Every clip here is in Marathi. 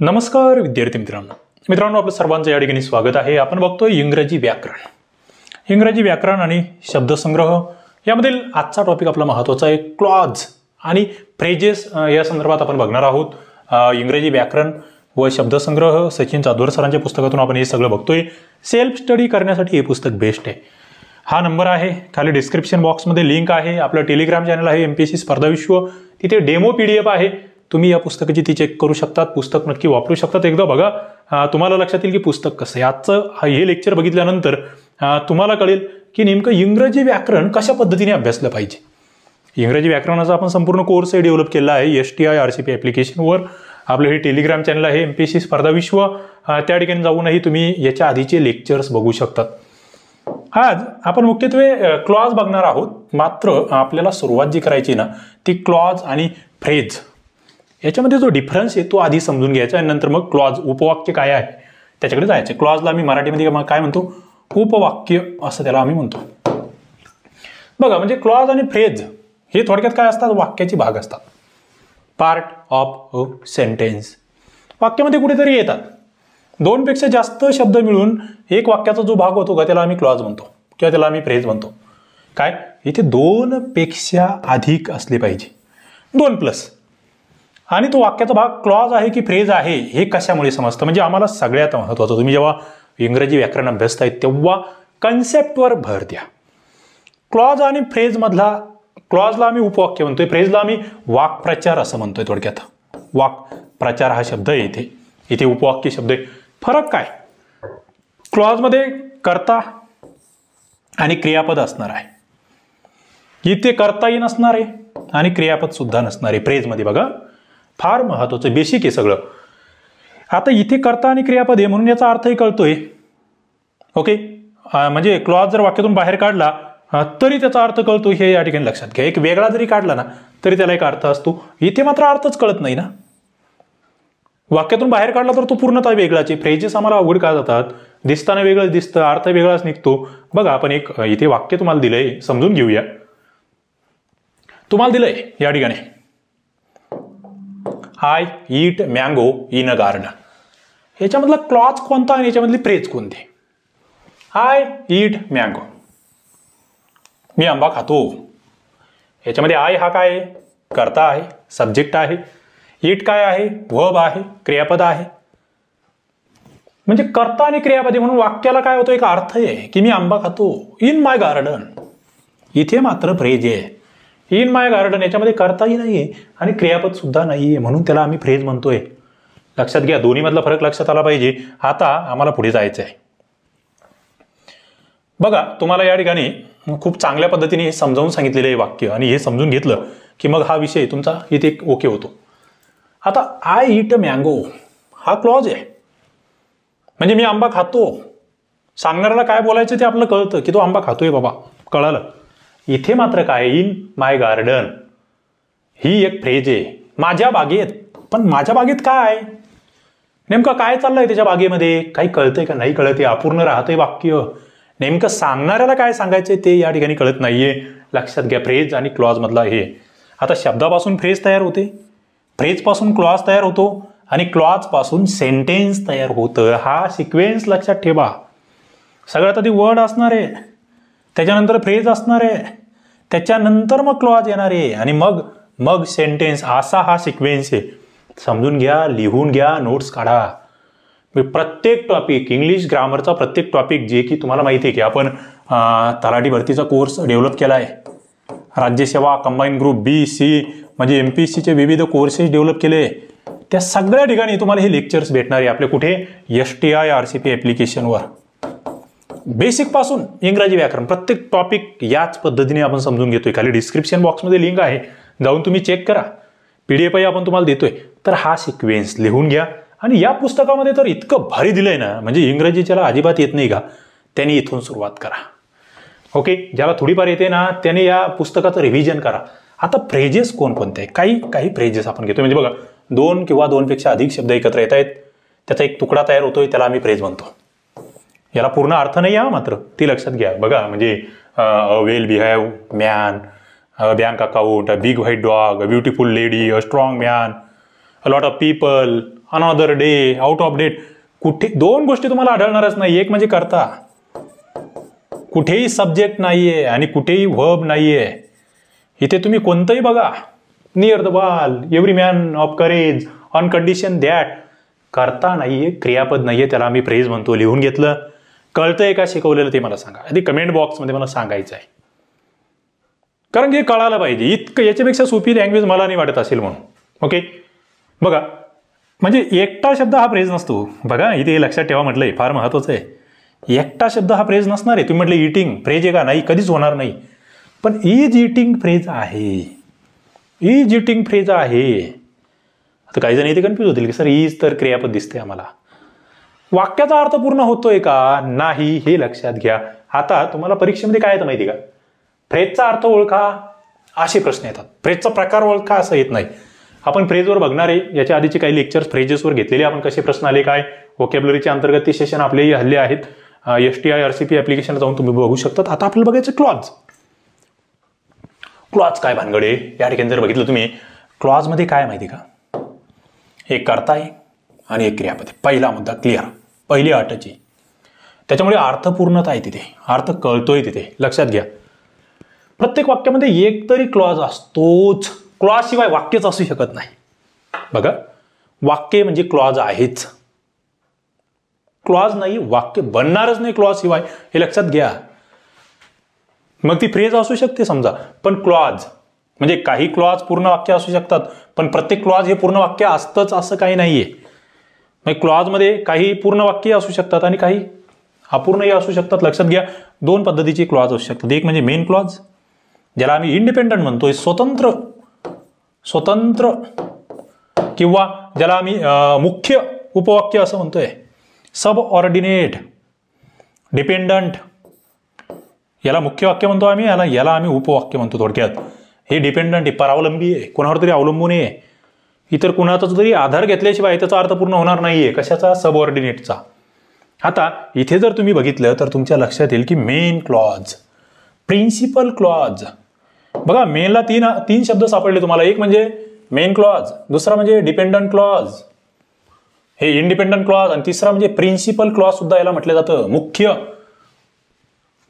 नमस्कार विद्यार्थी मित्रांनो आपलं सर्वांचं या ठिकाणी स्वागत आहे। आपण बघतोय इंग्रजी व्याकरण आणि शब्दसंग्रह यामधील आजचा टॉपिक आपला महत्त्वाचा आहे क्लॉज आणि फ्रेजेस या संदर्भात आपण बघणार आहोत। इंग्रजी व्याकरण व शब्दसंग्रह सचिन चांदोर सरांच्या पुस्तकातून आपण हे सगळं बघतोय। सेल्फ स्टडी करण्यासाठी हे पुस्तक बेस्ट आहे। हा नंबर आहे खाली डिस्क्रिप्शन बॉक्समध्ये लिंक आहे। आपलं टेलिग्राम चॅनल आहे एमपीएससी स्पर्धा विश्व, तिथे डेमो पीडीएफ आहे, तुम्ही या पुस्तकाची ती चेक करू शकतात। पुस्तक नक्की वापरू शकतात। एकदा बघा तुम्हाला लक्षात येईल की पुस्तक कसं आहे। आजचं हे लेक्चर बघितल्यानंतर तुम्हाला कळेल की नेमकं इंग्रजी व्याकरण कशा पद्धतीने अभ्यासलं पाहिजे। इंग्रजी व्याकरणाचा आपण संपूर्ण कोर्स डेव्हलप केला आहे STI RCP ॲप्लिकेशनवर। आपलं हे टेलिग्राम चॅनल आहे एमपीएससी स्पर्धा विश्व, त्या ठिकाणी जाऊनही तुम्ही याच्या आधीचे लेक्चर्स बघू शकतात। आज आपण मुख्यत्वे क्लॉज बघणार आहोत, मात्र आपल्याला सुरुवात जी करायची ना ती क्लॉज आणि फ्रेज याच्यामध्ये जो डिफरन्स आहे तो आधी समजून घ्यायचा आणि नंतर मग क्लॉज उपवाक्य काय आहे त्याच्याकडे जायचं। क्लॉजला आम्ही मराठीमध्ये काय म्हणतो, उपवाक्य असं त्याला आम्ही म्हणतो। बघा म्हणजे क्लॉज आणि फ्रेज हे थोडक्यात काय असतात, वाक्याचे भाग असतात, पार्ट ऑफ अ सेंटेन्स। वाक्यामध्ये कुठेतरी येतात, दोनपेक्षा जास्त शब्द मिळून एक वाक्याचा जो भाग होतो का त्याला आम्ही क्लॉज म्हणतो किंवा त्याला आम्ही फ्रेज म्हणतो। काय इथे दोन पेक्षा अधिक असले पाहिजे, 2+ आणि तो वाक्याचा भाग क्लॉज आहे की फ्रेज आहे हे कशामुळे समजतं, म्हणजे आम्हाला सगळ्यात महत्त्वाचं तुम्ही जेव्हा इंग्रजी व्याकरण अभ्यासताय तेव्हा कन्सेप्टवर भर द्या। क्लॉज आणि फ्रेज मधला, क्लॉजला आम्ही उपवाक्य म्हणतोय, फ्रेजला आम्ही वाक्प्रचार असं म्हणतोय। थोडक्यात वाक्प्रचार हा शब्द आहे, इथे उपवाक्य शब्द आहे। फरक काय, क्लॉजमध्ये कर्ता आणि क्रियापद असणार आहे, इथे कर्ताही नसणार आहे आणि क्रियापद सुद्धा नसणार आहे। फ्रेजमध्ये बघा फार महत्त्वाचं बेसिक आहे सगळं। आता इथे कर्ता आणि क्रियापद आहे म्हणून याचा अर्थही कळतोय। ओके, म्हणजे क्लॉज जर वाक्यातून बाहेर काढला तरी त्याचा अर्थ कळतो, हे या ठिकाणी लक्षात घ्या। एक वेगळा जरी काढला ना तरी त्याला एक अर्थ असतो, इथे मात्र अर्थच कळत नाही ना। वाक्यातून बाहेर काढला तर तो पूर्णतः वेगळाच आहे। फ्रेजेस आम्हाला अवघड का जातात, दिसताना वेगळंच दिसतं, अर्थ वेगळाच निघतो। बघा आपण एक इथे वाक्य तुम्हाला दिलंय, समजून घेऊया। तुम्हाला दिलंय या ठिकाणी I eat mango in a garden, याच्यामधला क्लॉज कोणता आणि याच्यामधली फ्रेज कोणती। आय ईट मँगो, मी आंबा खातो, याच्यामध्ये आय हा काय आहे, कर्ता आहे, सब्जेक्ट आहे। ईट काय आहे, वर्ब आहे, क्रियापद आहे। म्हणजे कर्ता आणि क्रियापद म्हणून वाक्याला काय होतं, एक अर्थ आहे की मी आंबा खातो इन माय गार्डन। इथे मात्र फ्रेज आहे इन माय गार्डन, याच्यामध्ये कर्ताही नाहीये आणि क्रियापद सुद्धा नाहीये म्हणून त्याला आम्ही फ्रेज म्हणतोय। लक्षात घ्या, दोन्ही मधला फरक लक्षात आला पाहिजे। आता आम्हाला पुढे जायचं आहे। बघा तुम्हाला या ठिकाणी खूप चांगल्या पद्धतीने हे समजावून सांगितलेलं आहे वाक्य, आणि हे समजून घेतलं की मग हा विषय तुमचा इथे ओके होतो। आता आय ईट मँगो हा क्लॉज आहे, म्हणजे मी आंबा खातो, सांगणाऱ्याला काय बोलायचं ते आपलं कळतं की तो आंबा खातोय बाबा, कळालं। इथे मात्र काय, इन माय गार्डन ही एक फ्रेज आहे, माझ्या बागेत। पण माझ्या बागेत काय, नेमकं काय चाललंय त्याच्या बागेमध्ये, काही कळतंय का नाही कळतंय, अपूर्ण राहतंय वाक्य, नेमकं सांगणाऱ्याला काय सांगायचंय ते या ठिकाणी कळत नाहीये। लक्षात घ्या, फ्रेज आणि क्लॉज मधला हे। आता शब्दापासून फ्रेज तयार होते, फ्रेज पासून क्लॉज तयार होतो आणि क्लॉज पासून सेंटेन्स तयार होतं। हा सिक्वेन्स लक्षात ठेवा। सगळ्यात आधी वर्ड असणार आहे, त्याच्यानंतर फ्रेज असणार आहे, त्याच्यानंतर मग क्लॉज येणार आहे आणि मग सेंटेन्स, असा हा सिक्वेन्स आहे। समजून घ्या, लिहून घ्या, नोट्स काढा। प्रत्येक टॉपिक, इंग्लिश ग्रामरचा प्रत्येक टॉपिक जे की तुम्हाला माहिती आहे की आपण तलाठी भरतीचा कोर्स डेव्हलप केला आहे, राज्यसेवा, कंबाईन ग्रुप B, C म्हणजे MPSCचे विविध कोर्सेस डेव्हलप केले, त्या सगळ्या ठिकाणी तुम्हाला हे लेक्चर्स भेटणार आहे आपले कुठे, STI RCP ॲप्लिकेशनवर। बेसिक पासून इंग्रजी व्याकरण प्रत्येक टॉपिक याच पद्धतीने आपण समजून घेतोय। खाली डिस्क्रिप्शन बॉक्समध्ये लिंक आहे, जाऊन तुम्ही चेक करा, PDF आपण तुम्हाला देतोय। तर हा सिक्वेन्स लिहून घ्या, आणि या पुस्तकामध्ये तर इतकं भारी दिलंय ना, म्हणजे इंग्रजी ज्याला अजिबात येत नाही का त्यांनी इथून सुरुवात करा। ओके, ज्याला थोडीफार येते ना त्याने या पुस्तकाचं रिव्हिजन करा। आता फ्रेजेस कोणकोणते, काही फ्रेजेस आपण घेतोय, म्हणजे बघा 2 किंवा 2पेक्षा अधिक शब्द एकत्र येत आहेत, त्याचा एक तुकडा तयार होतोय, त्याला आम्ही फ्रेज म्हणतो। याला पूर्ण अर्थ नाही हा, मात्र ती लक्षात घ्या। बघा म्हणजे well behave man, bank account, a big white dog, a beautiful lady, a strong man, a lot of people, another day, out of date. कुठे दोन गोष्टी तुम्हाला आढळणारच नाही. एक म्हणजे करता, कुठेही सब्जेक्ट नाहीये आणि कुठेही व्हर्ब नाहीये. इथे तुम्ही कोणतंही बघा, near the ball, every man of courage, on condition that, करता नाहीये, क्रियापद नाहीये, त्याला आम्ही फ्रेज म्हणतो. लिहून घेतलं? कळतंय का शिकवलेलं ते मला सांगा. आधी कमेंट बॉक्समध्ये मला सांगायचं आहे, कारण की कळायला पाहिजे. इतकं याच्यापेक्षा सोपी लँग्वेज मला नाही वाटत असेल म्हणून. ओके, बघा, म्हणजे एकटा शब्द हा फ्रेज नसतो. बघा इथे लक्षात ठेवा, म्हटलंय फार महत्वाचं आहे. एकटा शब्द हा फ्रेज नसणार आहे. तुम्ही म्हटलं इटिंग फ्रेज आहे का? नाही, कधीच होणार नाही. पण इज इटिंग फ्रेज आहे. इज इटिंग फ्रेज आहे. आता काही जण इथे कन्फ्यूज होतील की सर इज तर क्रियापद दिसते आम्हाला. वाक्याचा अर्थ पूर्ण होतोय का? नाही, हे लक्षात घ्या. आता तुम्हाला परीक्षेमध्ये काय येतं माहिती का? फ्रेजचा अर्थ ओळखा असे प्रश्न येतात. फ्रेजचा प्रकार ओळखा असं येत नाही. आपण फ्रेजवर बघणार आहे. याच्या आधीचे काही लेक्चर्स फ्रेजेसवर घेतलेले आपण, कसे प्रश्न आले काय, व्होकॅब्युलरीच्या अंतर्गत ते सेशन आपलेही हल्ले आहेत. STI RCP ऍप्लिकेशनला जाऊन तुम्ही बघू शकतात. आता आपल्याला बघायचं क्लॉज. क्लॉज काय भानगडे? या ठिकाणी जर बघितलं तुम्ही, क्लॉजमध्ये काय माहिती का? एक कर्ता आहे आणि एक क्रियापद आहे. पहिला मुद्दा क्लिअर, पहिली अटची. त्याच्यामुळे अर्थपूर्णता आहे तिथे, अर्थ कळतोय तिथे. लक्षात घ्या, प्रत्येक वाक्यामध्ये एक तरी क्लॉज असतोच. क्लॉज शिवाय वाक्यच असू शकत नाही. बघा, वाक्य म्हणजे क्लॉज आहेच. क्लॉज नाही, वाक्य बनणारच नाही क्लॉज शिवाय, हे लक्षात घ्या. मग ती फ्रेज असू शकते समजा, पण क्लॉज म्हणजे काही क्लॉज पूर्ण वाक्य असू शकतात, पण प्रत्येक क्लॉज हे पूर्ण वाक्य असतंच असं काही नाहीये. मग क्लॉजमध्ये काही पूर्ण वाक्य असू शकतात आणि काही अपूर्णही असू शकतात. लक्षात घ्या, दोन पद्धतीचे क्लॉज असू शकतात. एक म्हणजे मेन क्लॉज, ज्याला आम्ही इंडिपेंडंट म्हणतोय, स्वतंत्र, किंवा ज्याला आम्ही मुख्य उपवाक्य असं म्हणतोय. सब ऑर्डिनेट, डिपेंडंट, याला मुख्य वाक्य म्हणतो आम्ही, याला आम्ही उपवाक्य म्हणतो. थोडक्यात हे डिपेंडंट आहे, परावलंबी आहे, कोणावर तरी अवलंबून आहे. इतर कुणाचा तरी आधार घेतल्याशिवाय त्याचा अर्थ पूर्ण होणार नाहीये. कशाचा? सबऑर्डिनेटचा. आता इथे जर तुम्ही बघितलं तर तुमच्या लक्षात येईल की मेन क्लॉज, प्रिन्सिपल क्लॉज. बघा, मेनला तीन शब्द सापडले तुम्हाला. एक म्हणजे मेन क्लॉज, दुसरा म्हणजे डिपेंडंट क्लॉज, हे इंडिपेंडंट क्लॉज, आणि तिसरा म्हणजे प्रिन्सिपल क्लॉज सुद्धा याला म्हटलं जातं.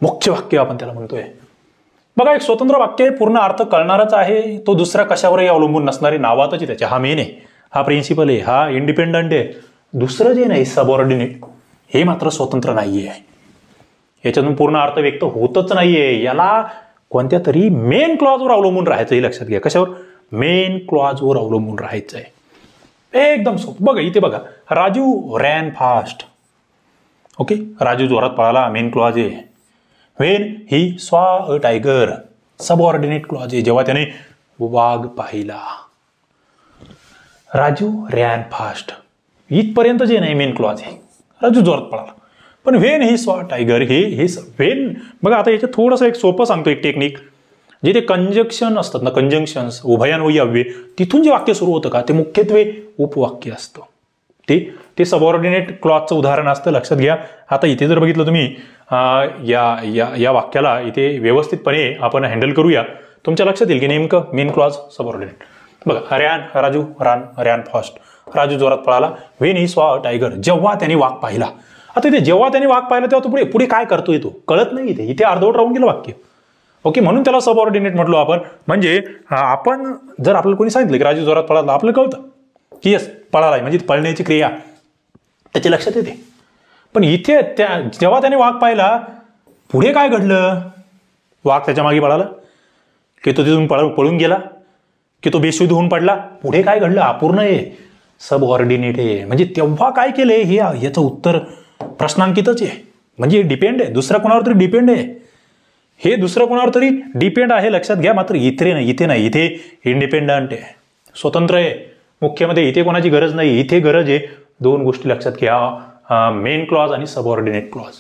मुख्य वाक्य आपण त्याला म्हणतोय. बघा, एक स्वतंत्र वाक्य पूर्ण अर्थ कळणारच आहे. तो दुसऱ्या कशावरही अवलंबून नसणारे, नावातच आहे त्याच्या. हा मेन आहे, हा प्रिन्सिपल आहे, हा इंडिपेंडंट आहे. दुसरं जे नाही सबऑर्डिनेट, हे मात्र स्वतंत्र नाहीये. याच्यातून पूर्ण अर्थ व्यक्त होतच नाहीये. याला कोणत्या तरी मेन क्लॉजवर अवलंबून राहायचं, हे लक्षात घ्या. कशावर? मेन क्लॉजवर अवलंबून राहायचंय. एकदम सोपं. बघा इथे बघा, Raju ran fast. Okay, Raju जोरात पळाला, मेन क्लॉज आहे. When he saw a tiger, subordinate clause आहे, जेव्हा त्याने वाघ पाहिला. राजू रॅन फास्ट, इथपर्यंत जे नाही मेन क्लॉज आहे, राजू जोरात पळाला. पण व्हेन ही सॉ टायगर, हे व्हेन. बघा, आता याच्यात थोडंसं एक सोपं सांगतो, एक टेक्निक. जिथे कंजक्शन असतात ना, कंजंक्शन्स, उभयान्वयी अव्यय, तिथून जे वाक्य सुरू होतं का, ते मुख्यत्वे उपवाक्य असतं. ते सबऑर्डिनेट क्लॉजचं उदाहरण असतं. लक्षात घ्या. आता इथे जर बघितलं तुम्ही, या वाक्याला इथे व्यवस्थितपणे आपण हँडल करूया. तुमच्या लक्षात येईल की नेमकं मेन क्लॉज, सबऑर्डिनेट. बघा, राजू रॅन फास्ट, राजू जोरात पळाला. When he saw a tiger, जेव्हा त्याने वाघ पाहिला. आता इथे जेव्हा त्याने वाघ पाहिला तेव्हा तो पुढे काय करतोय तो कळत नाही. इथे अर्धवट राहून गेलं वाक्य. ओके, म्हणून त्याला सबऑर्डिनेट म्हटलो आपण. म्हणजे आपण जर आपल्याला कोणी सांगितलं की राजू जोरात पळाला, आपलं कळतं की यस पळालाय, म्हणजे पळण्याची क्रिया त्याच्या लक्षात येते. पण इथे जेव्हा त्याने वाघ पाहिला, पुढे काय घडलं? वाघ त्याच्या मागे पळाला की तो तिथून पळून गेला की तो बेशुद्ध होऊन पडला? पुढे काय घडलं? अपूर्ण आहे, सबऑर्डिनेट आहे. म्हणजे तेव्हा काय केलंय, हे याचं उत्तर प्रश्नांकितच आहे. म्हणजे डिपेंड आहे, दुसऱ्या कोणावर तरी डिपेंड आहे. हे दुसरं कोणावर तरी डिपेंड आहे, लक्षात घ्या. मात्र इथे नाही, इथे इंडिपेंडंट आहे, स्वतंत्र आहे. मुख्यमध्ये इथे कोणाची गरज नाही, इथे गरज आहे. दोन गोष्टी लक्षात घ्या, मेन क्लॉज आणि सबऑर्डिनेट क्लॉज.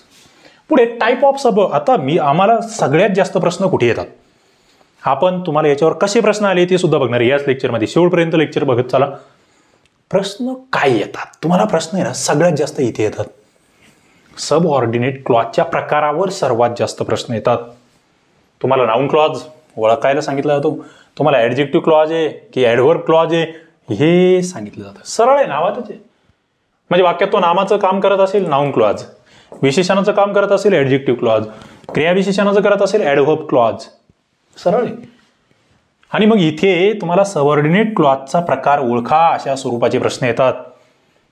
पुढे टाईप ऑफ आता आम्हाला सगळ्यात जास्त प्रश्न कुठे येतात, आपण तुम्हाला याच्यावर कसे प्रश्न आले ते सुद्धा बघणार याच लेक्चरमध्ये. शेवटपर्यंत लेक्चर बघत चला. प्रश्न काय येतात तुम्हाला? प्रश्न आहे ना, सगळ्यात जास्त इथे येतात. सबऑर्डिनेट क्लॉजच्या प्रकारावर सर्वात जास्त प्रश्न येतात. तुम्हाला नाउन क्लॉज ओळखायला सांगितलं जातो, तुम्हाला ऍडजेक्टिव्ह क्लॉज आहे की ऍडव्हर्ब क्लॉज आहे हे सांगितलं जातं. सरळ आहे, नावातच आहे. म्हणजे वाक्यात तो नामाचं काम करत असेल नाउन क्लॉज, विशेषणाचं काम करत असेल ऍडजेक्टिव्ह क्लॉज, क्रियाविशेषणाचं करत असेल ऍडव्हर्ब क्लॉज. सरळ आहे. आणि मग इथे तुम्हाला सबऑर्डिनेट क्लॉजचा प्रकार ओळखा अशा स्वरूपाचे प्रश्न येतात.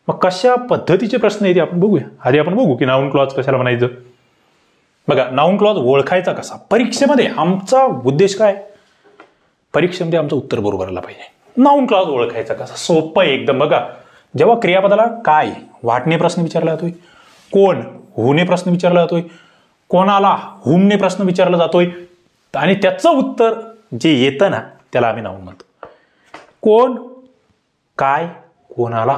मग कशा पद्धतीचे प्रश्न येते आपण बघूया. आधी आपण बघू की नाउन क्लॉज कशाला म्हणायचं. बघा, नाउन क्लॉज ओळखायचा कसा. परीक्षेमध्ये आमचा उद्देश काय, परीक्षेमध्ये आमचं उत्तर बरोबर आलं पाहिजे. नाउन क्लॉज ओळखायचा कसा, सोपं आहे एकदम. बघा, जेव्हा क्रियापदाला काय व्हाटने प्रश्न विचारला जातोय, कोण हुने प्रश्न विचारला जातोय, कोणाला हुमने प्रश्न विचारला जातोय आणि त्याचं उत्तर जे येतं ना त्याला आम्ही नाउन म्हणतो. कोण, काय, कोणाला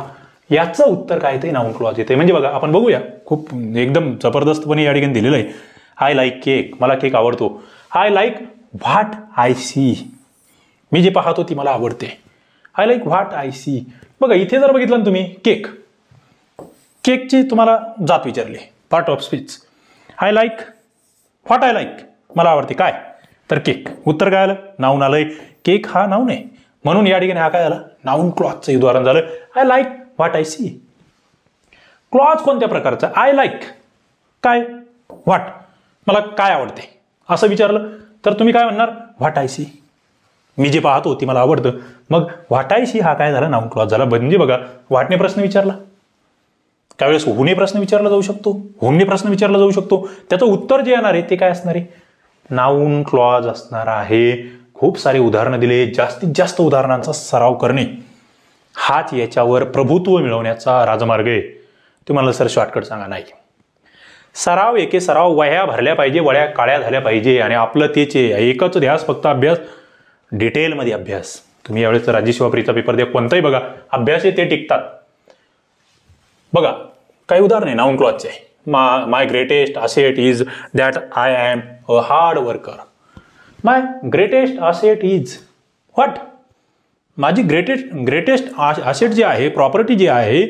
याचं उत्तर काय ते नाउन क्लॉज येते. म्हणजे बघा आपण बघूया, खूप एकदम जबरदस्तपणे या ठिकाणी दिलेलं आहे. आय लाईक केक, मला केक आवडतो. I like what I see, मी जे पाहतो ती मला आवडते. I like what I see. बघा इथे जर बघितलं ना तुम्ही, केक, केकची तुम्हाला जात विचारली, part of speech. I like what I like, मला आवडते काय, तर केक. उत्तर काय आलं, नाऊन आलंय. केक हा नाऊन आहे म्हणून या ठिकाणी हा काय आला, नाऊन क्लॉजचं उदाहरण झालं. I like what I see. Clause कोणत्या प्रकारचा, आय लाईक काय, व्हॉट मला काय आवडते असं विचारलं तर तुम्ही काय म्हणणार, व्हॉट आय सी, मी जे पाहतो ती मला आवडतं. मग व्हॉट आय सी हा काय झाला, नाउन क्लॉज झाला. म्हणजे बघा, व्हॉटने प्रश्न विचारला, त्यावेळेस हुने प्रश्न विचारला जाऊ शकतो, हुमने प्रश्न विचारला जाऊ शकतो. त्याचं उत्तर जे येणार आहे ते काय असणार आहे, नाउन क्लॉज असणार आहे. खूप सारे उदाहरणं दिले, जास्तीत जास्त उदाहरणांचा सराव करणे हाच याच्यावर प्रभुत्व मिळवण्याचा राजमार्ग आहे. तुम्हाला सर शॉर्टकट सांगा, नाही. सराव एके सराव, वह्या भरल्या पाहिजे, वळ्या काळ्या झाल्या पाहिजे आणि आपलं तेचे एकच ध्यास, फक्त अभ्यास, डिटेलमध्ये अभ्यास. तुम्ही यावेळेस राज्यसेवाप्रीचा पेपर द्या, कोणताही बघा, अभ्यास आहे ते टिकतात. बघा काही उदाहरण आहे नाउन क्लॉजचे. My greatest asset is that I am a hard worker. My greatest asset is what, माझी ग्रेटेस्ट असेट जे आहे, प्रॉपर्टी जी आहे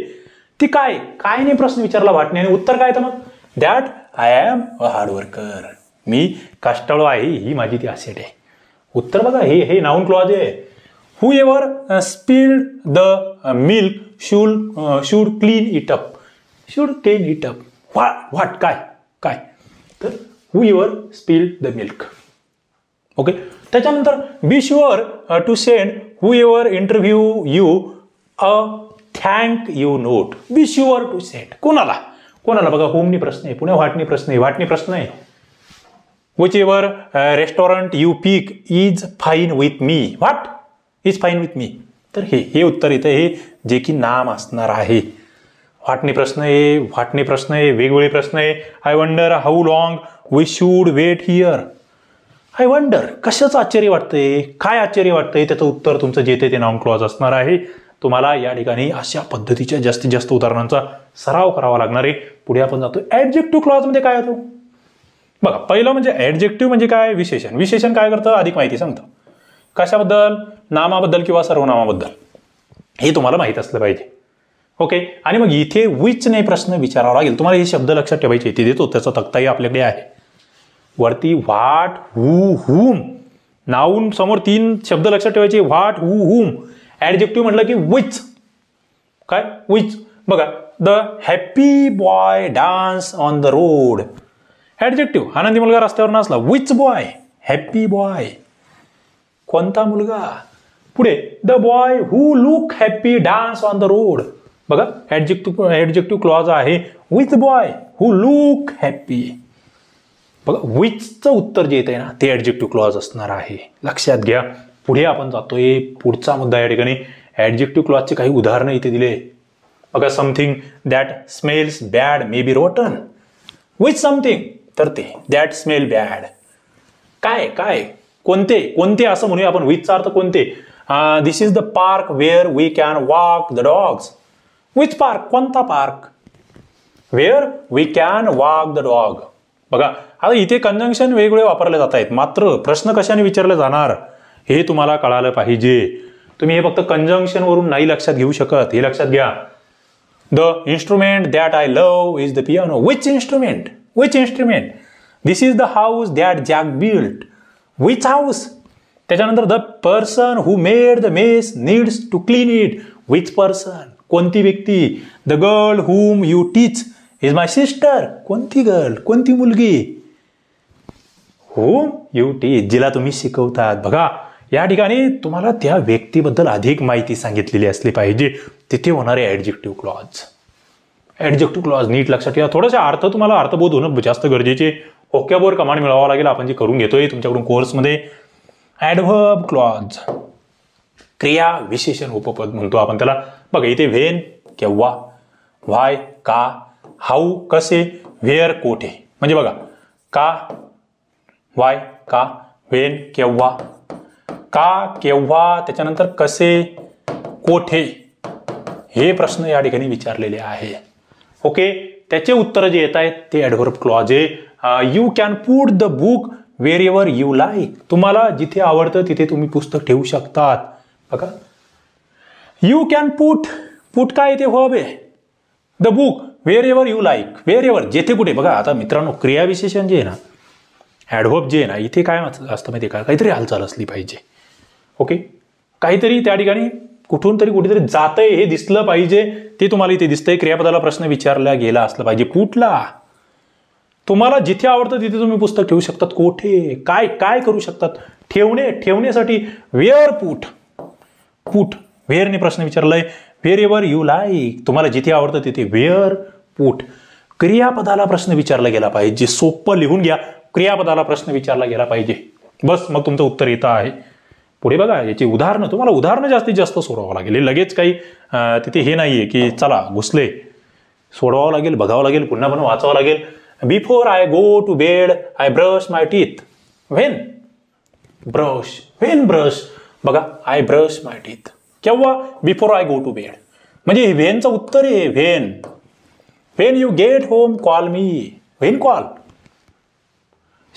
ती काय, काय नाही प्रश्न विचारला वाटणे आणि उत्तर काय तर मग that I am a hard worker, मी कष्टाळू आहे, ही माझी ती असेट आहे. उत्तर बघा, हे नाउन क्लॉज आहे. Whoever spilled the milk should clean it up, should clean it up. What काय, काय तर whoever spilled the milk. Okay, त्याच्यानंतर be sure to send whoever interview you a thank you note. Be sure to send, कोणाला, कोणाला बघा, होमनी प्रश्न आहे, पुणे व्हॉटनी प्रश्न आहे, व्हॉटनी प्रश्न आहे. Whichever restaurant you pick is fine with me. What is fine with me, तर हे उत्तर येतं, हे जे की नाम असणार आहे. व्हॉटनी प्रश्न आहे, व्हॉटनी प्रश्न आहे, वेगवेगळे प्रश्न आहे. I wonder how long we should wait here. I wonder, कशाचं आश्चर्य वाटतंय, काय आश्चर्य वाटतंय, त्याचं उत्तर तुमचं जे ते नाउन क्लॉज असणार आहे. तुम्हाला या ठिकाणी अशा पद्धतीच्या जास्तीत जास्त उदाहरणांचा सराव करावा लागणार आहे. पुढे आपण जातो ऍडजेक्टिव्ह क्लॉज मध्ये. काय होतो बघा, पहिलं म्हणजे ऍडजेक्टिव्ह म्हणजे काय, विशेषण. विशेषण काय करतं, अधिक माहिती सांगतं. कशाबद्दल, नामाबद्दल किंवा सर्वनामाबद्दल, हे तुम्हाला माहित असलं पाहिजे. ओके, आणि मग इथे विच ने प्रश्न विचारावा लागेल. तुम्हाला हे शब्द लक्षात ठेवायचे, ते देतो, त्याचा तक्ताही आपल्याकडे आहे वरती. What, who, hmm. नाऊन समोर 3 शब्द लक्षात ठेवायचे, व्हॉट, हू, हुम. ऍडजेक्टिव्ह म्हटलं की विच, काय विच. बघा, the happy boy dance on the road. Adjective, आनंदी मुलगा रस्त्यावर नाचला. विच बॉय, हॅपी बॉय, कोणता मुलगा. पुढे the boy who look happy dance on the road. बघा, ऍडजेक्टिव्ह क्लॉज आहे with boy who look happy. बघा, विचचं उत्तर जे येत आहे ना ते ऍडजेक्टिव्ह क्लॉज असणार आहे, लक्षात घ्या. पुढे आपण जातोय, पुढचा मुद्दा या ठिकाणी ऍडजेक्टिव्ह क्लॉजचे काही उदाहरणं इथे दिले. बघा, something that smells bad may be rotten. Which something, तर ते दॅट स्मेल बॅड. काय, काय, कोणते, कोणते असं म्हणूया आपण. विचचा अर्थ कोणते. This is the park where we can walk the dogs. Which park, कोणता park. Where we can walk the dog. बघा, आता इथे कंजंक्शन वेगवेगळे वापरले जात आहेत, मात्र प्रश्न कशाने विचारले जाणार हे तुम्हाला कळालं पाहिजे. तुम्ही हे फक्त कंजंक्शन वरून नाही लक्षात घेऊ शकत, हे लक्षात घ्या. The instrument that I love is the piano. Which instrument, which instrument. This is the house that Jack built. Which house. त्याच्यानंतर the person who made the mess needs to clean it. Which person, कोणती व्यक्ती? The girl whom you teach is my sister. कोणती गर्ल? कोणती मुलगी? हुम यू टीच, जिला तुम्ही शिकवतात. बघा या ठिकाणी तुम्हाला त्या व्यक्तीबद्दल अधिक माहिती सांगितलेली असली पाहिजे. तिथे होणारे ऍडजेक्टिव्ह क्लॉज. ऍडजेक्टिव्ह क्लॉज नीट लक्षात ठेवा. थोडासा अर्थ तुम्हाला अर्थबोध होणं जास्त गरजेचे. ओक्याबोर कमांड मिळवावा लागेल, आपण जे करून घेतोय तुमच्याकडून कोर्समध्ये. ऍडव्हर्ब क्लॉज, क्रिया विशेषण उपपद म्हणतो आपण त्याला. बघा इथे व्हेन केव्हा, व्हाय का, हाऊ कसे, व्हेअर कोठे. म्हणजे बघा का, व्हाय का, व्हेन केव्हा, का केव्हा, त्याच्यानंतर कसे, कोठे, हे प्रश्न या ठिकाणी विचारलेले आहे. ओके, त्याचे उत्तर जे येत आहेत ते ऍडव्हर्ब क्लॉज आहे. You can put the book wherever you like. तुम्हाला जिथे आवडतं तिथे तुम्ही पुस्तक ठेवू शकतात. बघा यू कॅन पुट काय ते व्हर्ब आहे. The book wherever you like, wherever जेथे कुठे. बघा आता मित्रांनो क्रियाविशेषण जे आहे ना, ऍडव्हर्ब जे आहे ना, इथे काय असतं माहिती का, काहीतरी हालचाल असली पाहिजे. ओके, काहीतरी त्या ठिकाणी कुठून तरी कुठेतरी जातंय हे दिसलं पाहिजे. ते तुम्हाला इथे दिसतंय. क्रियापदाला प्रश्न विचारला गेला असला पाहिजे. पुटला, तुम्हाला जिथे आवडतं तिथे तुम्ही पुस्तक ठेवू शकतात. कोठे, काय काय करू शकतात. ठेवण्यासाठी वेअर पुट, वेअरने प्रश्न विचारलाय. वेअर एव्हर यू लाईक, तुम्हाला जिथे आवडतं तिथे वेअर पुट. क्रियापदाला प्रश्न विचारला गेला पाहिजे. सोपं लिहून घ्या. क्रियापदाला प्रश्न विचारला गेला पाहिजे. बस मग तुमचं उत्तर येतं आहे. पुढे बघा याची उदाहरणं, तुम्हाला उदाहरणं जास्तीत जास्त सोडवावं लागेल. लगेच काही तिथे हे नाहीये की चला घुसले, सोडवावं लागेल, बघावं लागेल, पुन्हा पण वाचावं लागेल. Before I go to bed I brush my teeth. When brush. बघा आय ब्रश माय टीथ केव्हा, before I go to bed. म्हणजे व्हेनचं उत्तर आहे. When you get home call me. When call.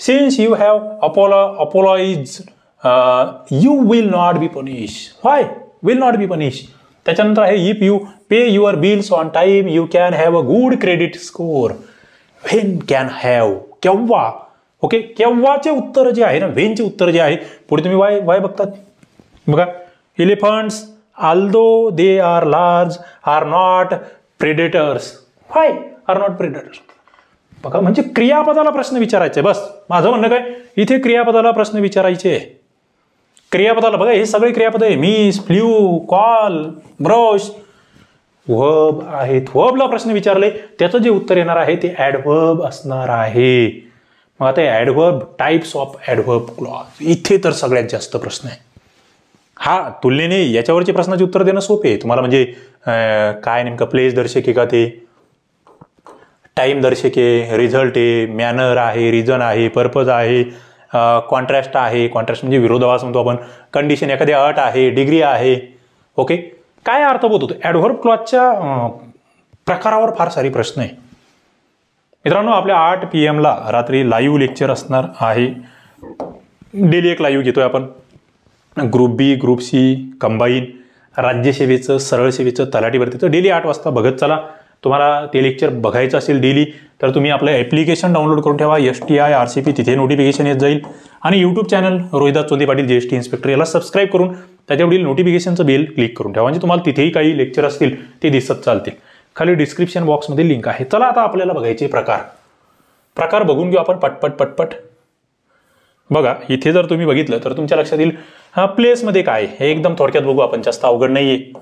Since you have apologized you will not be punished. Why will not be punished? त्याच्यानंतर आहे if you pay your bills on time you can have a good credit score. When can have, केव्हा. ओके, केव्हाचे उत्तर जे आहे ना, व्हेनचे उत्तर जे आहे, पुढे तुम्ही वाय बघतात. बघा elephants although they are large are not predators. Why are not predators? बघा म्हणजे क्रियापदाला प्रश्न विचारायचे. बस माझं म्हणणं काय, इथे क्रियापदाला प्रश्न विचारायचे. क्रियापदाला बघा हे सगळे क्रियापद आहे. Miss, flew, call, brush, verb आहेत. वर्बला प्रश्न विचारले, त्याचं जे उत्तर येणार आहे ते ऍडव्हर्ब असणार आहे. मग आता adverb, types of adverb clause, इथे तर सगळ्यात जास्त प्रश्न आहे. हा तुलनेने याच्यावरचे प्रश्नाचे उत्तर देणं सोपे आहे तुम्हाला. म्हणजे काय नेमकं प्लेस दर्शक आहे का, ते टाइम दर्शक आहे, रिझल्ट आहे, मॅनर आहे, रिझन आहे, पर्पज आहे, कॉन्ट्रास्ट आहे. कॉन्ट्रास्ट म्हणजे विरोधाभास म्हणतो आपण. कंडिशन, एखादी अट आहे, डिग्री आहे. ओके, काय अर्थबोध होतो. ऍडव्हर्ब क्लॉजच्या प्रकारावर फार सारे प्रश्न आहे मित्रांनो. आपल्या 8 PM ला रात्री लाईव्ह लेक्चर असणार आहे. डेली एक लाईव्ह घेतोय आपण. ग्रुप बी, ग्रुप सी, कंबाईन, राज्यसेवेचं, सरळ सेवेचं, तलाठी भरतीचं डेली 8 वाजता बघत चला. तुम्हाला ते लेक्चर बघायचं असेल डेली तर तुम्ही आपलं ॲप्लिकेशन डाउनलोड करून ठेवा. STI RCP, तिथे नोटिफिकेशन येत जाईल. आणि YouTube channel Rohidas Chonde Patil GST inspector याला सबस्क्राईब करून त्याच्यावरील नोटिफिकेशनचं बेल क्लिक करून ठेवा. म्हणजे तुम्हाला तिथेही काही लेक्चर असतील ते दिसत चालतील. खाली डिस्क्रिप्शन बॉक्समध्ये लिंक आहे. चला आता आपल्याला बघायचे प्रकार बघून घेऊ आपण पटपट. बघा इथे जर तुम्ही बघितलं तर तुमच्या लक्षात येईल प्लेसमध्ये काय हे एकदम थोडक्यात बघू आपण. जास्त अवघड नाहीये.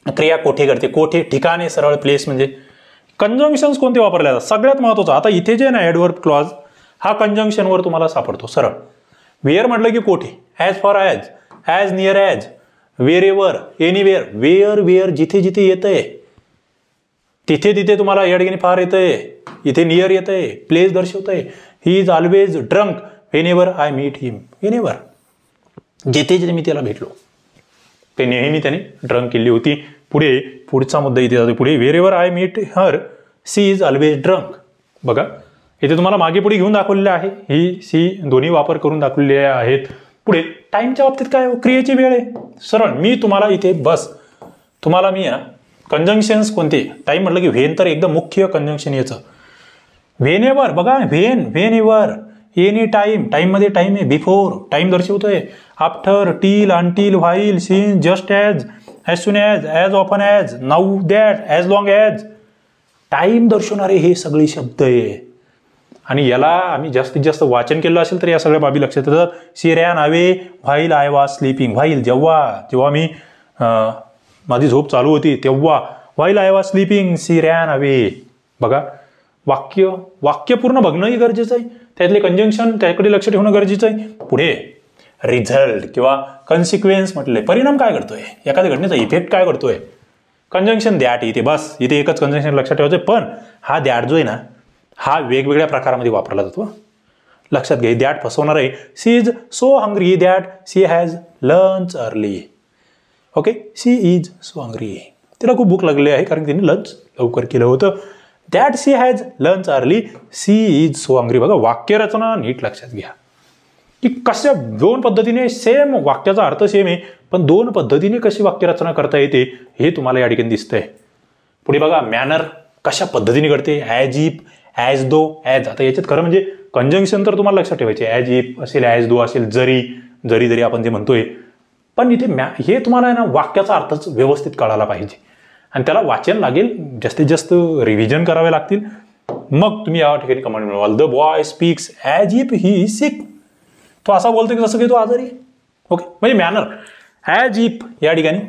क्रिया कोठे घडते, कोठे ठिकाणे, सरळ प्लेस. म्हणजे कंजंक्शन्स कोणते वापरले जातात सगळ्यात महत्वाचं. आता इथे जे ना ऍडव्हर्ब क्लॉज हा कंजंक्शनवर तुम्हाला सापडतो सरळ. वेअर म्हटलं की कोठे, as far as near as, wherever, anywhere. Where जिथे जिथे येतंय तिथे तुम्हाला या ठिकाणी फार येतंय. इथे नियर येतंय, प्लेस दर्शवतंय. He is always drunk whenever I meet him. Whenever जिथे मी त्याला भेटलो ते नेहमी त्याने ड्रंक केली होती. पुढचा मुद्दा इथे जातो. पुढे wherever I meet her she is always drunk. बघा इथे तुम्हाला मागे पुढे घेऊन दाखवलेलं आहे. ही सी दोन्ही वापर करून दाखवलेले आहेत. पुढे टाइमच्या बाबतीत काय हो, क्रियेची वेळ आहे सरळ. मी तुम्हाला इथे तुम्हाला मी आहे ना कंजंक्शन्स कोणते. टाइम म्हटलं की व्हेन तर एकदम मुख्य कंजंक्शन याचं. व्हेन एव्हर बघा, whenever, any time, time मध्ये टाइम आहे. बिफोर टाइम दर्शवतोय. After, till, until, while, since, just as, as soon as often as, now that, as long as, time दर्शवणारे हे सगळे शब्द आहे. आणि याला आम्ही जास्तीत जास्त वाचन केलं असेल तर या सगळ्या बाबी लक्षात येतात. She ran away while I was sleeping. While जेव्हा मी माझी झोप चालू होती तेव्हा, while I was sleeping she ran away. बघा वाक्य पूर्ण बघणंही गरजेचं आहे, त्यातले कंजंक्शन त्याकडे लक्ष ठेवणं गरजेचं आहे. पुढे रिझल्ट किंवा कन्सिक्वेन्स म्हटले, परिणाम काय करतोय, एखाद्या घटनेचा इफेक्ट काय करतोय. कंजंक्शन दॅट इथे, बस इथे एकच कंजंक्शन लक्षात ठेवायचं. पण हा दॅट जो आहे ना, हा वेगवेगळ्या प्रकारामध्ये वापरला जातो. लक्षात घ्या, दॅट फसवणार आहे. She is so hungry that she has lunch early. Okay, she is so hungry, तिला खूप भूक लागली आहे कारण तिने लंच लवकर केलं होतं. That she has lunch early, she is so hungry. बघा वाक्यरचना नीट लक्षात घ्या की कशा दोन पद्धतीने सेम वाक्याचा अर्थ सेम आहे, पण दोन पद्धतीने कशी वाक्यरचना करता येते हे तुम्हाला या ठिकाणी दिसतंय. पुढे बघा मॅनर कशा पद्धतीने घडते, as if, as though, as. आता याच्यात खरं म्हणजे कंजंक्शन तर तुम्हाला लक्षात ठेवायचे, ॲज इफ असेल, ॲज दो असेल, जरी आपण जे म्हणतोय. पण इथे हे तुम्हाला ना वाक्याचा अर्थच व्यवस्थित कळायला पाहिजे आणि त्याला वाचन लागेल, जास्तीत जास्त रिव्हिजन करावे लागतील. मग तुम्ही या ठिकाणी कमांड मिळवाल. The boy speaks as if he is sick. तो असा बोलतो की जसं की तो आजारी. ओके, म्हणजे मॅनर ॲज इफ या ठिकाणी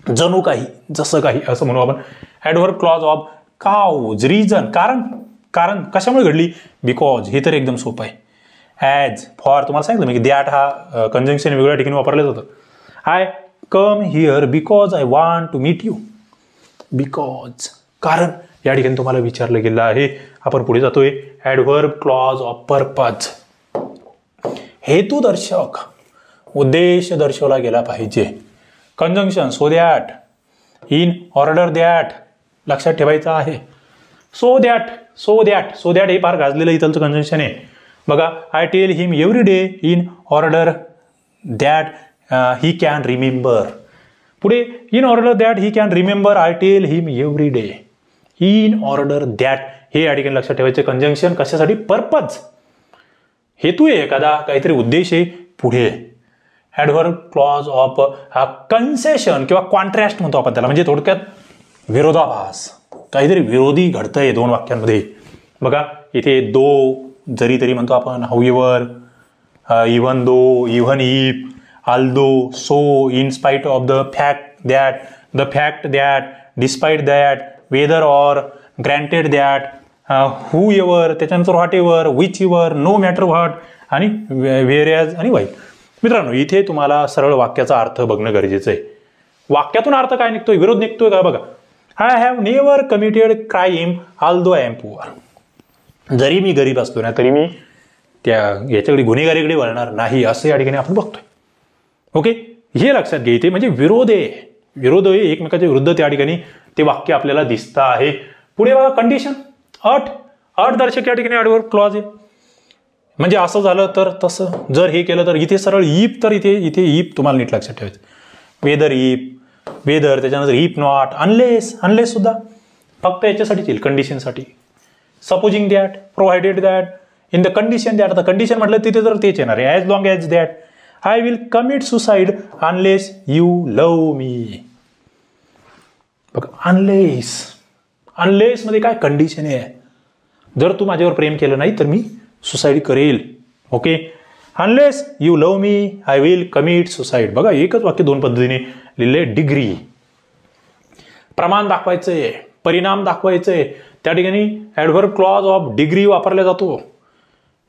जणू काही, जसं काही असं म्हणू आपण. Adverb clause of cause, reason, कारण कशामुळे घडली, बिकॉज, हे तर एकदम सोपं आहे. ॲज, फॉर तुम्हाला सांगितलं मी की दॅट हा कंजंक्शन वेगळ्या ठिकाणी वापरलं जातं. I come here because I want to meet you. Because, कारण या ठिकाणी तुम्हाला विचारलं गेलं आहे. आपण पुढे जातोय. ॲडव्हर्ब क्लॉज ऑफ पर्पज, हेतुदर्शक, उद्देश दर्शवला गेला पाहिजे. Conjunction so that, in order that लक्षात ठेवायचं आहे. सो दॅट हे फार गाजलेलं इथलचं कंजंक्शन आहे. बघा, I tell him every day in order that he can remember. पुढे in order that he can remember I tell him every day. In order that हे या ठिकाणी लक्षात ठेवायचे कंजंक्शन कशासाठी, पर्पज, हेतू आहे एखादा, काहीतरी उद्देश आहे. पुढे ॲडव्हर्ब क्लॉज ऑफ कन्सेशन किंवा कॉन्ट्रॅस्ट म्हणतो आपण त्याला, म्हणजे थोडक्यात विरोधाभास, काहीतरी विरोधी घडतंय दोन वाक्यांमध्ये. बघा इथे जरी तरी म्हणतो आपण, however, even though, even if, although, so, in spite of the fact that, despite that, whether or, granted that, whoever, त्याच्यानंतर whatever, whichever, no matter what, आणि whereas आणि while. मित्रांनो इथे तुम्हाला सरळ वाक्याचा अर्थ बघणं गरजेचं आहे. वाक्यातून अर्थ काय निघतोय, विरोध निघतोय का बघा. I have never committed crime although I am poor. जरी मी गरीब असतो ना तरी मी याच्याकडे गुन्हेगारीकडे वळणार नाही, असं या ठिकाणी आपण बघतोय. ओके, हे लक्षात घ्यायचे, म्हणजे विरोध आहे एकमेकाच्या विरुद्ध त्या ठिकाणी ते वाक्य आपल्याला दिसतं आहे. पुढे बघा कंडिशन, अट दर्शक या ठिकाणी ॲडव्हर्ब क्लॉज आहे. म्हणजे असं झालं तर तसं, जर हे केलं तर. इथे सरळ इफ, तर इथे इफ तुम्हाला नीट लक्षात ठेवायचं. वेदर त्याच्यानंतर इफ नॉट, अनलेस सुद्धा फक्त याच्यासाठीच येईल, कंडिशनसाठी. Supposing that, provided that, in the condition that. आता कंडिशन म्हटलं तिथे तर तेच येणार आहे. As long as that I will commit suicide unless you love me. बघा अनलेस मध्ये काय कंडिशन आहे, जर तू माझ्यावर प्रेम केलं नाही तर मी सुसाईड करेल. Okay, unless you love me I will commit suicide. बघा एकच वाक्य दोन पद्धतीने लिहिले. डिग्री, प्रमाण दाखवायचंय, परिणाम दाखवायचंय, त्या ठिकाणी ॲडव्हर्ब क्लॉज ऑफ डिग्री वापरला जातो.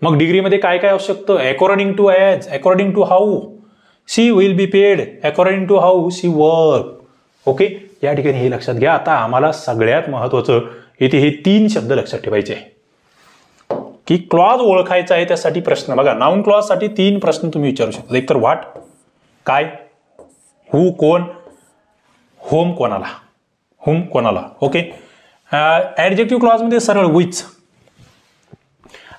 मग डिग्रीमध्ये काय काय असू शकतं, according to as, according to how she will be paid, according to how she work. Okay, या ठिकाणी हे लक्षात घ्या. आता आम्हाला सगळ्यात महत्वाचं इथे हे 3 शब्द लक्षात ठेवायचे की क्लॉज ओळखायचा आहे. त्यासाठी प्रश्न बघा, नाउन क्लॉज साठी 3 प्रश्न तुम्ही विचारू शकता. एक तर व्हॉट, काय, हू कोण, होम कोणाला. ओके, ॲडजेक्टिव्ह क्लॉज मध्ये सरळ विच,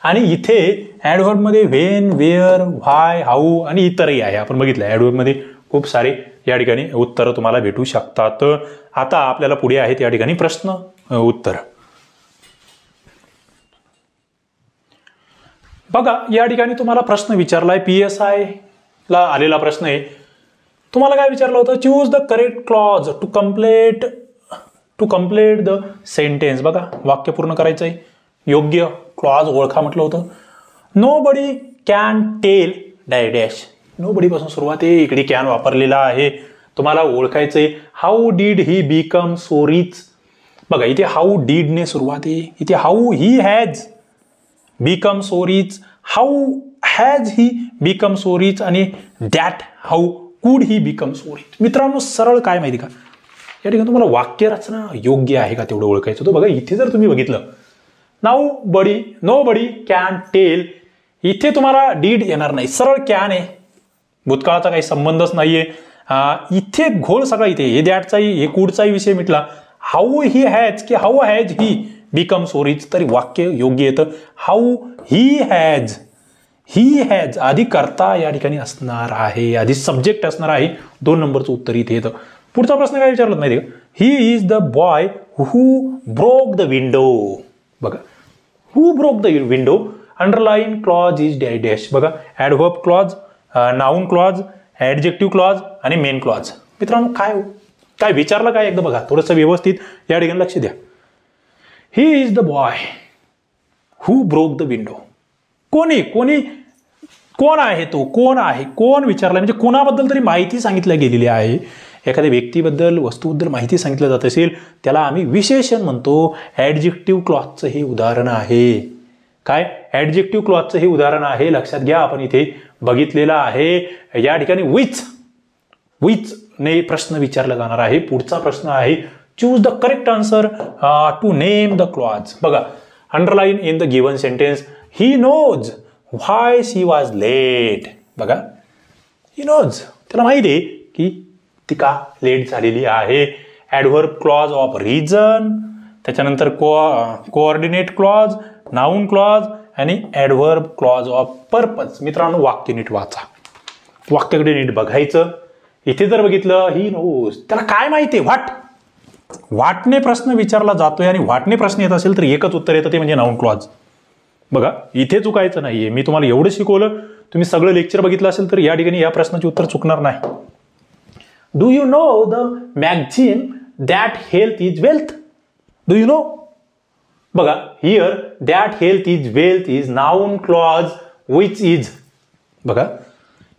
आणि इथे ॲडव्हर्ब मध्ये व्हेन, वेअर, व्हाय, हाऊ आणि इतरही आहे. आपण बघितलं ॲडव्हर्ब मध्ये खूप सारे या ठिकाणी उत्तरं तुम्हाला भेटू शकतात. आता आपल्याला पुढे आहेत या ठिकाणी प्रश्न उत्तर. बघा या ठिकाणी तुम्हाला प्रश्न विचारलाय, PSI ला आलेला प्रश्न आहे. तुम्हाला काय विचारलं होतं, choose the correct clause to complete the sentence. बघा वाक्य पूर्ण करायचं आहे, योग्य क्लॉज ओळखा म्हटलं होतं. Nobody can tell dash. Nobody पासून सुरुवात आहे, इकडे कॅन वापरलेला आहे, तुम्हाला ओळखायचंय. How did he become so rich. बघा इथे हाऊ डीड ने सुरुवात आहे, इथे how he has become so rich, how has he become so rich आणि that how could he become so rich. मित्रांनो सरळ काय माहिती का, या ठिकाणी तुम्हाला वाक्य रचना योग्य आहे का तेवढं ओळखायचं होतं. बघा इथे जर तुम्ही बघितलं नो बडी कॅन टेल, इथे तुम्हाला डीड येणार नाही, सरळ कॅन आहे, भूतकाळाचा काही संबंधच नाहीये. इथे घोळ सगळा इथे, हे दॅटचाही हे कुडचाही विषय मिटला. हाऊ ही हॅज की how has he become so rich, तरी वाक्य योग्य येतं. हाऊ ही हॅज आधी कर्ता या ठिकाणी असणार आहे, आधी सब्जेक्ट असणार आहे. 2 नंबरचं उत्तर इथे येतं. पुढचा प्रश्न काय विचारलं माहिती का, he is the boy who broke the window. बघा who broke the window, underline clause is dash. बघा adverb clause, noun clause, adjective clause आणि मेन क्लॉज. मित्रांनो काय विचारलं काय एकदा बघा थोडंसं व्यवस्थित या ठिकाणी लक्ष द्या. ही is the boy who broke the window. कोण आहे तो, कोण विचारला, म्हणजे कोणाबद्दल तरी माहिती सांगितल्या गेलेली आहे. एखाद्या व्यक्तीबद्दल वस्तूबद्दल माहिती सांगितलं जात असेल त्याला आम्ही विशेषण म्हणतो. ॲडजेक्टिव्ह क्लॉजचं हे उदाहरण आहे. काय ॲडजेक्टिव्ह क्लॉजचं हे उदाहरण आहे, लक्षात घ्या. आपण इथे बघितलेलं आहे. या ठिकाणी विच ने प्रश्न विचारला जाणार आहे. पुढचा प्रश्न आहे choose the correct answer to name the clause. बघा underline in the given sentence, he knows why she was late. बघा ही नोज, त्याला माहिती आहे की ती का लेट झालेली आहे. ॲडव्हर्ब क्लॉज ऑफ रिझन, त्याच्यानंतर कोऑर्डिनेट क्लॉज, नाउन क्लॉज आणि ॲडव्हर्ब क्लॉज ऑफ पर्पज. मित्रांनो वाक्य नीट वाचा, वाक्याकडे नीट बघायचं. इथे जर बघितलं ही नोज, त्याला काय माहिती आहे, व्हाटने प्रश्न विचारला जातोय आणि व्हाटने प्रश्न येत असेल तर एकच उत्तर येतं, ते म्हणजे नाउन क्लॉज. बघा इथे चुकायचं नाहीये, मी तुम्हाला एवढं शिकवलं, तुम्ही सगळं लेक्चर बघितलं असेल तर या ठिकाणी या प्रश्नाचे उत्तर चुकणार नाही. Do you know the magazine that health is wealth. Do you know. बघा here that health is wealth is noun clause which is. बघा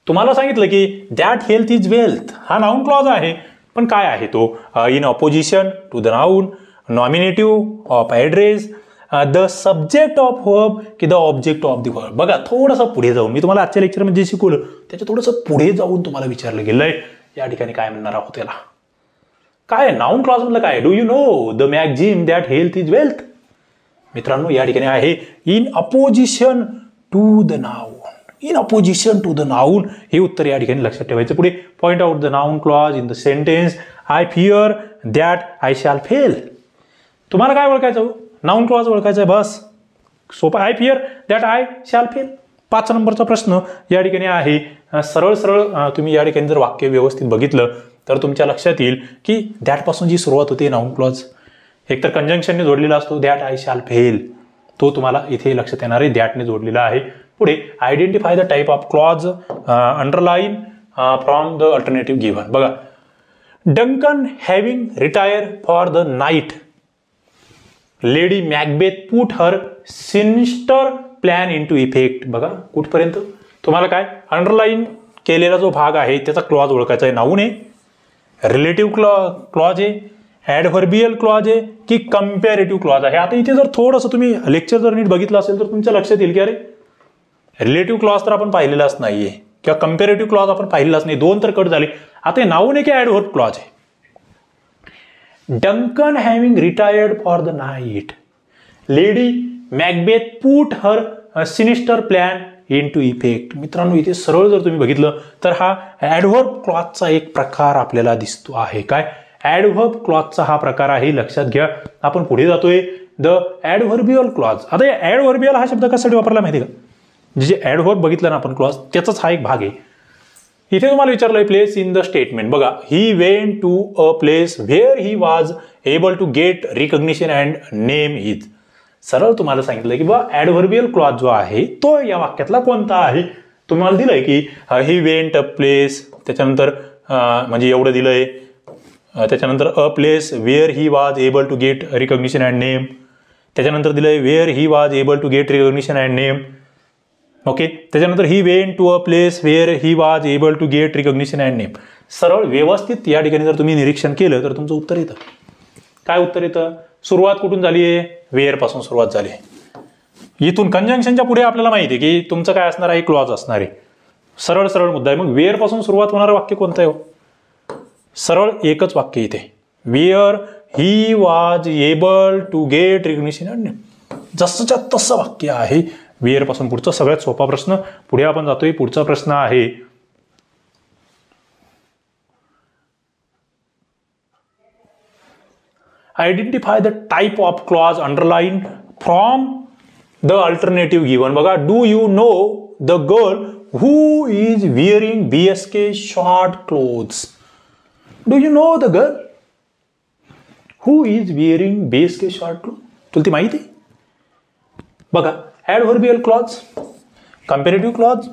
तुम्हाला सांगितलं की दॅट हेल्थ इज वेल्थ हा नाउन क्लॉज आहे, पण काय आहे तो, in opposition to the noun, nominative of address, the subject of verb की the object of the verb. बघा थोडंसं पुढे जाऊन, मी तुम्हाला आजच्या लेक्चरमध्ये जे शिकवलं त्याच्या थोडंसं पुढे जाऊन तुम्हाला विचारलं गेलंय. या ठिकाणी काय म्हणणार आहोत त्याला, काय नाउन क्लॉज मधलं काय, do you know the magazine that health is wealth. मित्रांनो या ठिकाणी आहे in apposition to the noun. In apposition to the noun हे उत्तर या ठिकाणी लक्षात ठेवायचं. पुढे point out the noun clause in the sentence, I fear that I shall fail. तुम्हाला काय ओळखायचं, नाउन क्लॉज ओळखायचं आहे, बस सोपं. I fear that I shall fail. 5 नंबरचा प्रश्न या ठिकाणी आहे. सरळ तुम्ही या ठिकाणी जर वाक्य व्यवस्थित बघितलं तर तुमच्या लक्षात येईल की दॅट पासून जी सुरुवात होते नाउन क्लॉज एकतर कंजंक्शनने जोडलेला असतो, दॅट आय शॅल फेल, तो तुम्हाला इथे लक्षात येणार आहे, दॅटने जोडलेला आहे. पुढे identify the type of clause, underline from the alternative given. बघा Duncan having retire for the night, Lady Macbeth put her sinister plan into effect. बघा कुठपर्यंत तुम्हाला काय अंडरलाइन केलेला जो भाग आहे त्याचा क्लॉज ओळखायचा आहे. नाउन आहे, रिलेटिव्ह क्लॉज आहे, ॲडव्हर्बियल क्लॉज आहे की कंपॅरेटिव्ह क्लॉज आहे. आता इथे जर थोडंसं तुम्ही लेक्चर जर नीट बघितलं असेल तर तुमच्या लक्षात येईल की अरे रिलेटिव्ह क्लॉज तर आपण पाहिलेलाच नाहीये किंवा कंपॅरेटिव्ह क्लॉज आपण पाहिलेलाच नाही, 2 तर कट झाले. आता नाउन आहे की ॲडव्हर्ब क्लॉज आहे. Duncan having retired for the night, Lady Macbeth put her sinister plan into effect. मित्रांनो इथे सरळ जर तुम्ही बघितलं तर हा ॲडव्हर्ब क्लॉजचा एक प्रकार आपल्याला दिसतो आहे. काय ॲडव्हर्ब क्लॉजचा हा प्रकार आहे, लक्षात घ्या. आपण पुढे जातोय द ॲडव्हर्बियल क्लॉज. आता ॲडव्हर्बियल हा शब्द कशासाठी वापरला माहिती का, जे ॲडव्हर्ब बघितलं ना आपण क्लॉज त्याचाच हा एक भाग आहे. इथे तुम्हाला विचारलंय प्लेस इन द स्टेटमेंट. बघा he went to a place where he was able to get recognition and name his. सरळ तुम्हाला सांगितलं की बाबा ॲडव्हर्बियल क्लॉज जो आहे तो या वाक्यातला कोणता आहे. तुम्हाला दिलंय की ही वेंट अ प्लेस, त्याच्यानंतर म्हणजे एवढं दिलंय. त्याच्यानंतर a place where he was able to get recognition and name. त्याच्यानंतर दिलंय where he was able to get recognition and name. Okay. त्याच्यानंतर he went to a place where he was able to get recognition and name. सरळ व्यवस्थित या ठिकाणी जर तुम्ही निरीक्षण केलं तर तुमचं उत्तर येतं. काय उत्तर येतं? सुरुवात कुठून झाली आहे? वेअर पासून सुरुवात झाली आहे. इथून कंजंक्शनच्या पुढे आपल्याला माहिती आहे की तुमचं काय असणार आहे? क्लॉज असणार आहे. सरळ सरळ मुद्दा आहे. मग वेअर पासून सुरुवात होणारं वाक्य कोणतं आहे? सरळ एकच वाक्य इथे, where he was able to get recognition and name. जसंच्या तसं वाक्य आहे. वेअर पासून पुढचा सगळ्यात सोपा प्रश्न. पुढे आपण जातोय. पुढचा प्रश्न आहे identify the type of clause underline from the alternative given. बघा, do you know the girl who is wearing BSK short clothes. Do you know the girl who is wearing BSK short cloth? तुला ती माहिती? बघा, adverbial clause, comparative clause,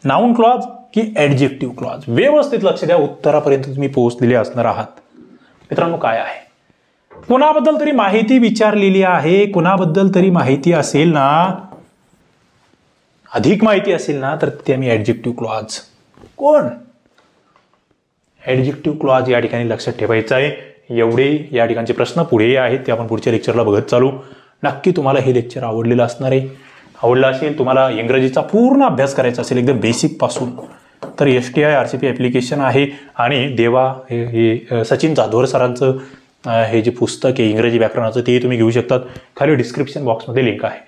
noun clause की ॲडजेक्टिव्ह क्लॉज? व्यवस्थित लक्ष द्या. उत्तरापर्यंत तुम्ही पोहोचलेले असणार आहात. मित्रांनो, काय आहे? कुणाबद्दल तरी माहिती विचारलेली आहे. कुणाबद्दल तरी माहिती असेल ना, अधिक माहिती असेल ना, तर ते आम्ही ॲडजेक्टिव्ह क्लॉज. कोण? ॲडजेक्टिव्ह क्लॉज या ठिकाणी लक्षात ठेवायचं आहे. एवढे या ठिकाणचे प्रश्न पुढेही आहेत, ते आपण पुढच्या लेक्चरला बघत चालू. नक्की तुम्हाला हे लेक्चर आवडलेलं असणार आहे. आवडलं असेल, तुम्हाला इंग्रजीचा पूर्ण अभ्यास करायचा असेल एकदम बेसिक पासून, तर STI RCP ॲप्लिकेशन आहे. आणि देवा हे सचिन जाधवर सरांचं हे जे पुस्तक आहे इंग्रजी व्याकरणाचं, ते तुम्ही घेऊ शकतात. खाली डिस्क्रिप्शन बॉक्समध्ये लिंक आहे.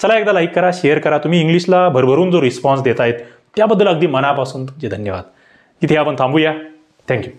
चला, एकदा लाईक करा, शेअर करा. तुम्ही इंग्लिशला भरभरून जो रिस्पॉन्स देत आहेत त्याबद्दल अगदी मनापासून तुमचे धन्यवाद. इथे आपण थांबूया. थँक्यू.